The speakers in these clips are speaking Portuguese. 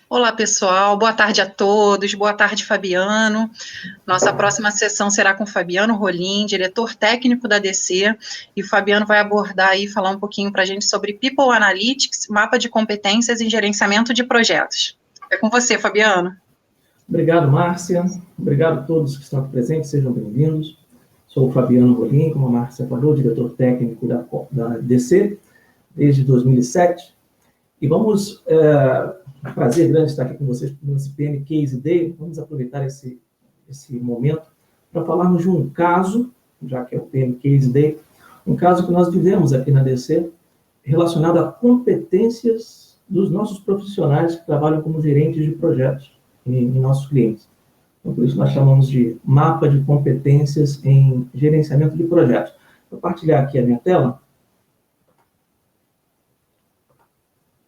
Olá, pessoal. Boa tarde a todos. Boa tarde, Fabiano. Nossa próxima sessão será com Fabiano Rolim, diretor técnico da DC, e o Fabiano vai abordar aí, falar um pouquinho para a gente sobre People Analytics, mapa de competências em gerenciamento de projetos. É com você, Fabiano. Obrigado, Márcia. Obrigado a todos que estão aqui presentes, sejam bem-vindos. Sou o Fabiano Rolim, como a Márcia falou, diretor técnico da DC, desde 2007. E vamos, prazer grande estar aqui com vocês nesse PM Case Day. Vamos aproveitar esse momento para falarmos de um caso, já que é o PM Case Day, um caso que nós vivemos aqui na DC, relacionado a competências dos nossos profissionais que trabalham como gerentes de projetos em nossos clientes. Então, por isso nós chamamos de mapa de competências em gerenciamento de projetos. Vou compartilhar aqui a minha tela.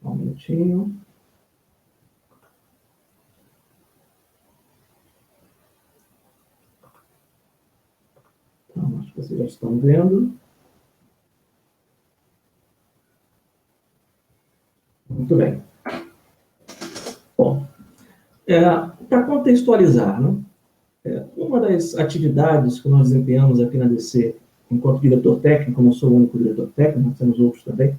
Um minutinho. Então, acho que vocês já estão vendo. Muito bem. Bom, para contextualizar, né? Uma das atividades que nós desempenhamos aqui na DC, enquanto diretor técnico, como eu sou o único diretor técnico, nós temos outros também,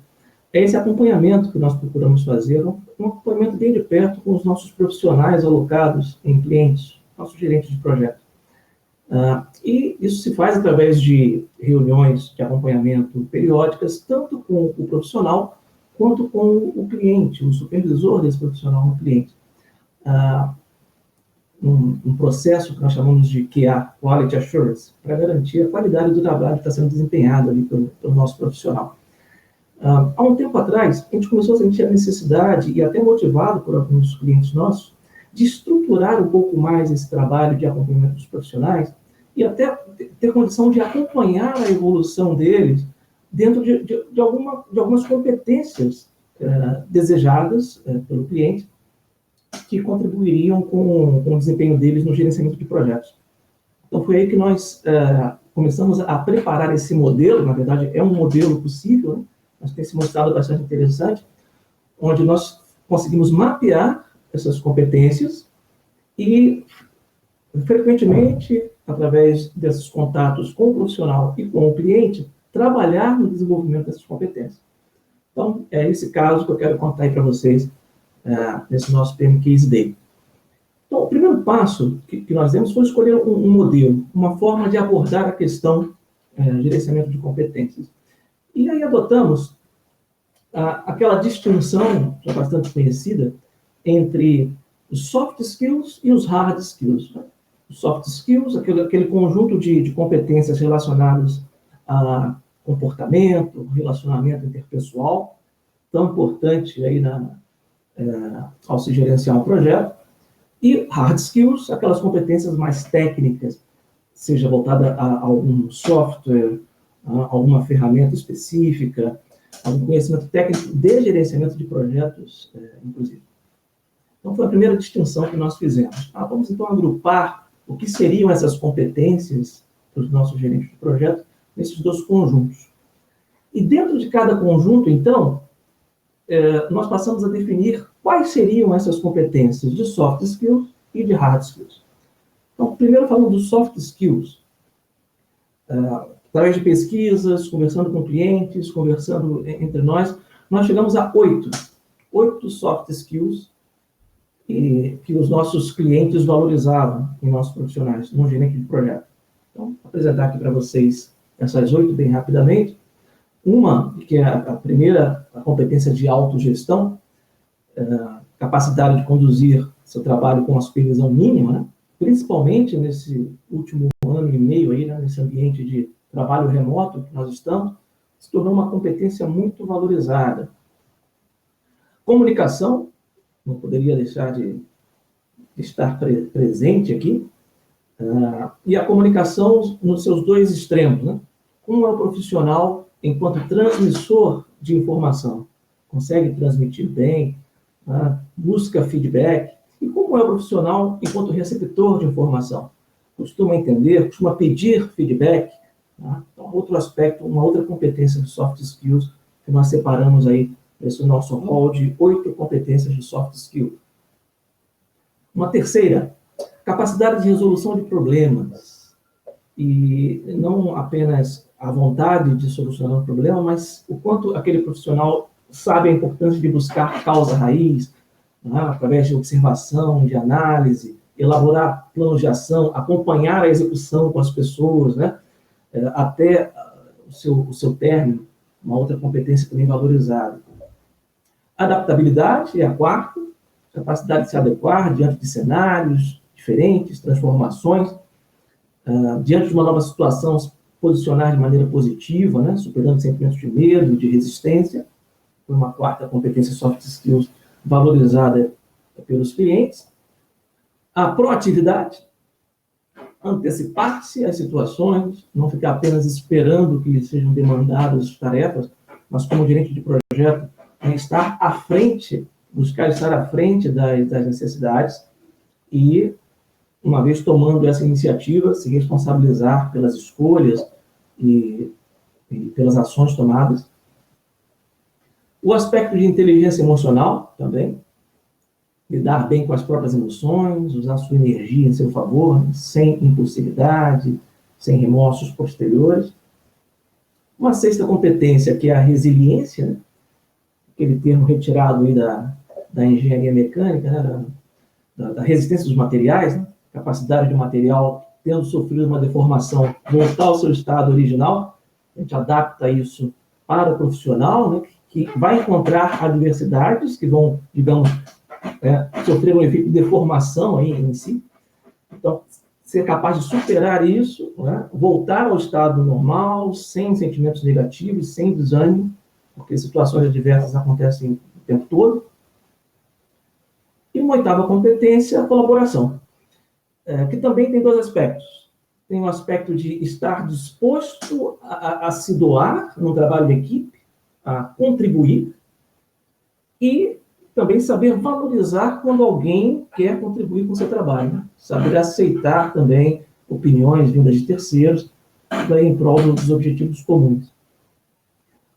é esse acompanhamento que nós procuramos fazer, um acompanhamento bem de perto com os nossos profissionais alocados em clientes, nossos gerentes de projeto. E isso se faz através de reuniões de acompanhamento periódicas, tanto com o profissional, quanto com o cliente, o supervisor desse profissional no cliente. Um processo que nós chamamos de QA, Quality Assurance, para garantir a qualidade do trabalho que está sendo desempenhado ali pelo nosso profissional. Há um tempo atrás, a gente começou a sentir a necessidade, e até motivado por alguns clientes nossos, de estruturar um pouco mais esse trabalho de acompanhamento dos profissionais e até ter condição de acompanhar a evolução deles dentro de algumas competências desejadas pelo cliente, que contribuiriam com o desempenho deles no gerenciamento de projetos. Então, foi aí que nós começamos a preparar esse modelo. Na verdade, é um modelo possível, né? Mas tem se mostrado bastante interessante, onde nós conseguimos mapear essas competências e, frequentemente, através desses contatos com o profissional e com o cliente, trabalhar no desenvolvimento dessas competências. Então, é esse caso que eu quero contar aí para vocês nesse nosso PM Case Day. Então, o primeiro passo que nós demos foi escolher um modelo, uma forma de abordar a questão gerenciamento de competências. E aí adotamos aquela distinção, já bastante conhecida, entre os soft skills e os hard skills. Os soft skills, aquele conjunto de competências relacionadas a comportamento, relacionamento interpessoal, tão importante aí ao se gerenciar um projeto, e hard skills, aquelas competências mais técnicas, seja voltada a algum software, alguma ferramenta específica, algum conhecimento técnico de gerenciamento de projetos, inclusive. Então, foi a primeira distinção que nós fizemos. Vamos, então, agrupar o que seriam essas competências dos nossos gerentes de projeto nesses dois conjuntos. E dentro de cada conjunto, então, nós passamos a definir quais seriam essas competências de soft skills e de hard skills. Então, primeiro falando dos soft skills. Através de pesquisas, conversando com clientes, conversando entre nós chegamos a 8 soft skills que os nossos clientes valorizavam em nossos profissionais, no gerente de projeto. Então, vou apresentar aqui para vocês essas 8 bem rapidamente. Uma, que é a primeira, a competência de autogestão, capacidade de conduzir seu trabalho com uma supervisão mínima, né? Principalmente nesse último ano e meio, aí, né? Nesse ambiente de trabalho remoto que nós estamos, se tornou uma competência muito valorizada. Comunicação, não poderia deixar de estar presente aqui, e a comunicação nos seus dois extremos, né? Como é o profissional enquanto transmissor de informação, consegue transmitir bem, busca feedback, e como é o profissional enquanto receptor de informação, costuma entender, costuma pedir feedback. Então, outro aspecto, uma outra competência de soft skills que nós separamos aí esse nosso rol de 8 competências de soft skill. Uma terceira, capacidade de resolução de problemas. E não apenas a vontade de solucionar um problema, mas o quanto aquele profissional sabe a importância de buscar causa raiz, né, através de observação, de análise, elaborar planos de ação, acompanhar a execução com as pessoas, né, até o seu término, uma outra competência também valorizada. Adaptabilidade é a quarta, capacidade de se adequar diante de cenários diferentes, transformações, diante de uma nova situação, se posicionar de maneira positiva, né, superando sentimentos de medo, de resistência, foi uma quarta competência soft skills valorizada pelos clientes. A proatividade, antecipar-se às situações, não ficar apenas esperando que sejam demandadas tarefas, mas como gerente de projeto, estar à frente, buscar estar à frente das necessidades e, uma vez tomando essa iniciativa, se responsabilizar pelas escolhas e pelas ações tomadas. O aspecto de inteligência emocional também, lidar bem com as próprias emoções, usar sua energia em seu favor, sem impulsividade, sem remorsos posteriores. Uma sexta competência, que é a resiliência, né? Aquele termo retirado aí da engenharia mecânica, né? da resistência dos materiais, né? Capacidade de material, tendo sofrido uma deformação, voltar ao seu estado original. A gente adapta isso para o profissional, né? Que vai encontrar adversidades que vão, digamos, sofrer um efeito de deformação aí em si. Então, ser capaz de superar isso, né? Voltar ao estado normal, sem sentimentos negativos, sem desânimo, porque situações adversas acontecem o tempo todo. E uma oitava competência, a colaboração, que também tem 2 aspectos. Tem um aspecto de estar disposto a se doar no trabalho de equipe, a contribuir, e também saber valorizar quando alguém quer contribuir com o seu trabalho, né? Saber aceitar também opiniões vindas de terceiros, daí em prol dos objetivos comuns.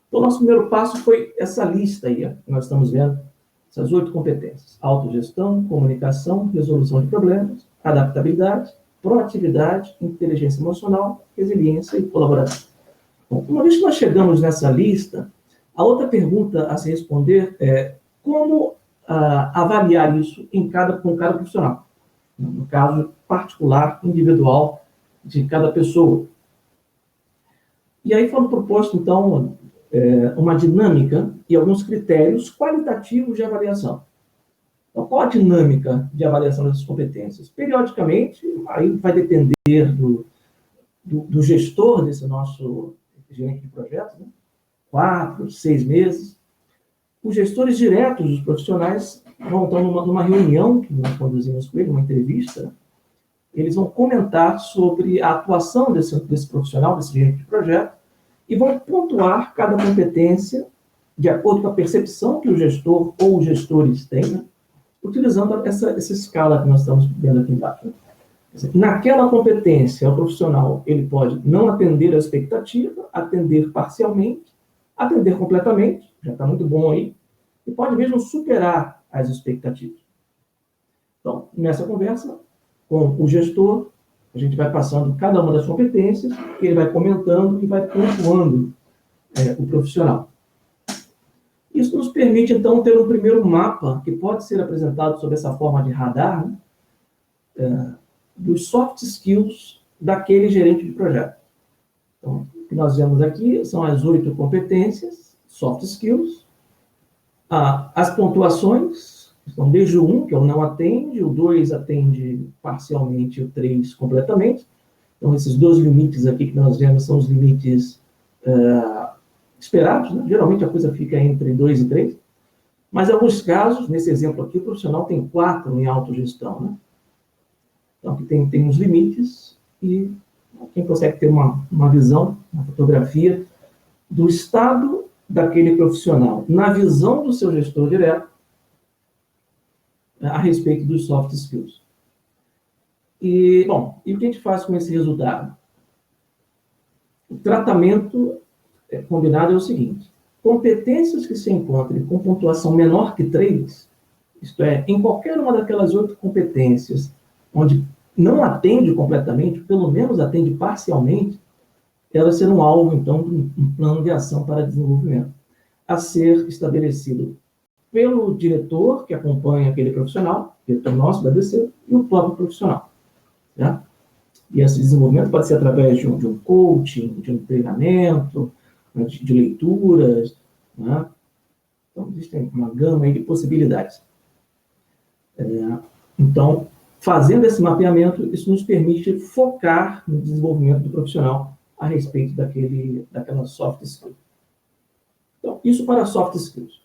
Então, o nosso primeiro passo foi essa lista aí, que nós estamos vendo, essas 8 competências: autogestão, comunicação, resolução de problemas, adaptabilidade, proatividade, inteligência emocional, resiliência e colaboração. Bom, uma vez que nós chegamos nessa lista, a outra pergunta a se responder é como avaliar isso com cada profissional, no caso particular, individual de cada pessoa. E aí foi proposto, então, uma dinâmica e alguns critérios qualitativos de avaliação. Então, qual a dinâmica de avaliação dessas competências? Periodicamente, aí vai depender do gestor desse nosso gerente de projeto, né? 4, 6 meses. Os gestores diretos dos profissionais vão estar numa reunião que nós conduzimos com ele, uma entrevista. Eles vão comentar sobre a atuação desse profissional, desse gerente de projeto, e vão pontuar cada competência de acordo com a percepção que o gestor ou os gestores têm, né? Utilizando essa escala que nós estamos vendo aqui embaixo. Né? Naquela competência, o profissional ele pode não atender a expectativa, atender parcialmente, atender completamente, já está muito bom aí, e pode mesmo superar as expectativas. Então, nessa conversa com o gestor, a gente vai passando cada uma das competências, que ele vai comentando e vai pontuando o profissional. Isso nos permite, então, ter um primeiro mapa que pode ser apresentado sob essa forma de radar, né, dos soft skills daquele gerente de projeto. Então, o que nós vemos aqui são as 8 competências, soft skills, as pontuações, então, desde o 1, que é o não atende, o 2 atende parcialmente, o 3 completamente. Então, esses 2 limites aqui que nós vemos são os limites esperados, né? Geralmente a coisa fica entre 2 e 3, mas em alguns casos, nesse exemplo aqui, o profissional tem 4 em autogestão, né? Então, aqui tem uns limites e quem consegue ter uma visão, uma fotografia do estado daquele profissional, na visão do seu gestor direto, a respeito dos soft skills. E, bom, e o que a gente faz com esse resultado? O tratamento combinado é o seguinte: Competências que se encontrem com pontuação menor que 3, isto é, em qualquer uma daquelas 8 competências, onde não atende completamente, pelo menos atende parcialmente, elas serão alvo, então, de um plano de ação para desenvolvimento, a ser estabelecido pelo diretor que acompanha aquele profissional, diretor nosso da DC, e o próprio profissional. Tá? E esse desenvolvimento pode ser através de um coaching, de um treinamento, de leituras, né? Então, existem uma gama aí de possibilidades. Então, fazendo esse mapeamento, isso nos permite focar no desenvolvimento do profissional a respeito daquela soft skill. Então, isso para soft skills.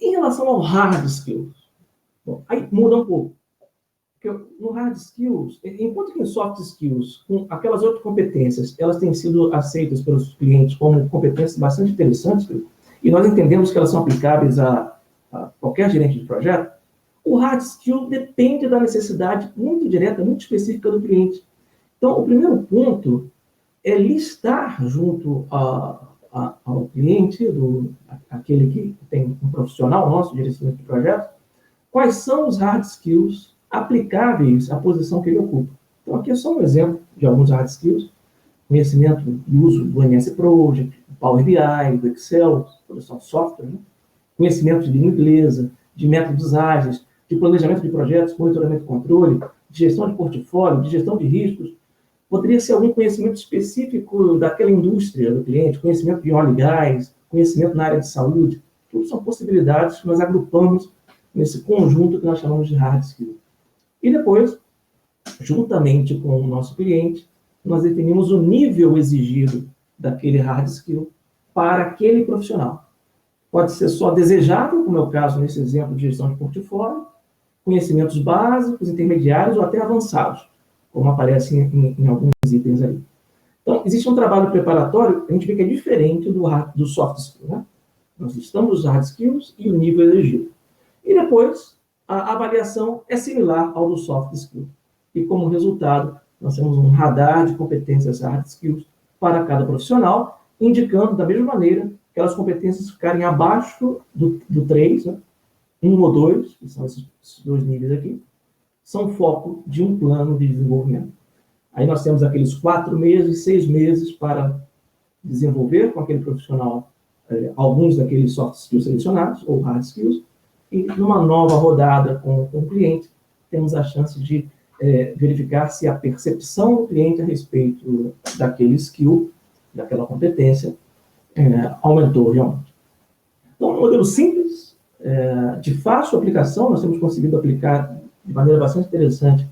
Em relação ao hard skills, bom, aí muda um pouco. Porque no hard skills, enquanto que em soft skills, com aquelas 8 competências, elas têm sido aceitas pelos clientes como competências bastante interessantes, e nós entendemos que elas são aplicáveis a qualquer gerente de projeto, o hard skill depende da necessidade muito direta, muito específica do cliente. Então, o primeiro ponto é listar junto ao cliente, aquele que tem um profissional nosso de gerenciamento de projetos, quais são os hard skills aplicáveis à posição que ele ocupa. Então, aqui é só um exemplo de alguns hard skills: conhecimento e uso do MS Project, do Power BI, do Excel, produção de software, né? Conhecimento de língua inglesa, de métodos ágeis, de planejamento de projetos, monitoramento e controle, de gestão de portfólio, de gestão de riscos. Poderia ser algum conhecimento específico daquela indústria do cliente, conhecimento de óleo e gás, conhecimento na área de saúde. Tudo são possibilidades que nós agrupamos nesse conjunto que nós chamamos de hard skill. E depois, juntamente com o nosso cliente, nós definimos o nível exigido daquele hard skill para aquele profissional. Pode ser só desejável, como é o caso nesse exemplo de gestão de portfólio, conhecimentos básicos, intermediários ou até avançados, como aparece em alguns itens ali. Então, existe um trabalho preparatório, a gente vê que é diferente do soft skill, né? Nós listamos os hard skills e o nível exigido. E depois, a avaliação é similar ao do soft skill. E como resultado, nós temos um radar de competências hard skills para cada profissional, indicando da mesma maneira que aquelas competências ficarem abaixo do 3, né? 1 ou 2, que são esses 2 níveis aqui, são foco de um plano de desenvolvimento. Aí nós temos aqueles 4 meses, 6 meses para desenvolver com aquele profissional alguns daqueles soft skills selecionados, ou hard skills, e numa nova rodada com o cliente, temos a chance de verificar se a percepção do cliente a respeito daquele skill, daquela competência, aumentou realmente. Então, um modelo simples, de fácil aplicação, nós temos conseguido aplicar de maneira bastante interessante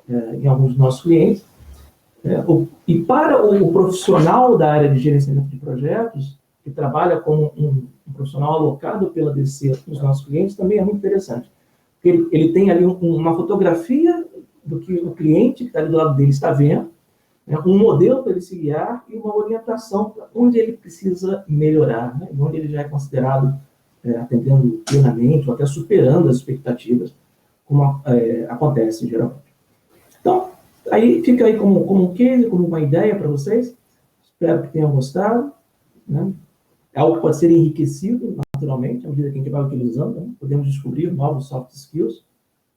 em alguns dos nossos clientes. E para o profissional da área de gerenciamento de projetos, que trabalha como um profissional alocado pela DC nos nossos clientes, também é muito interessante. Porque ele tem ali uma fotografia do que o cliente que está ali do lado dele está vendo, né, um modelo para ele se guiar e uma orientação para onde ele precisa melhorar, né, onde ele já é considerado atendendo plenamente ou até superando as expectativas, como acontece geralmente. Então, aí fica aí como um case, como uma ideia para vocês. Espero que tenham gostado, né? É algo que pode ser enriquecido, naturalmente, à medida que a gente vai utilizando, né? Podemos descobrir novos soft skills,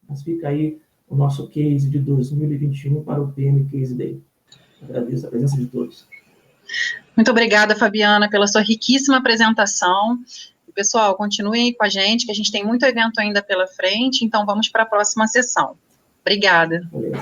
mas fica aí o nosso case de 2021 para o PM Case Day. Agradeço a presença de todos. Muito obrigada, Fabiana, pela sua riquíssima apresentação. Pessoal, continuem com a gente, que a gente tem muito evento ainda pela frente, então vamos para a próxima sessão. Obrigada. Valeu.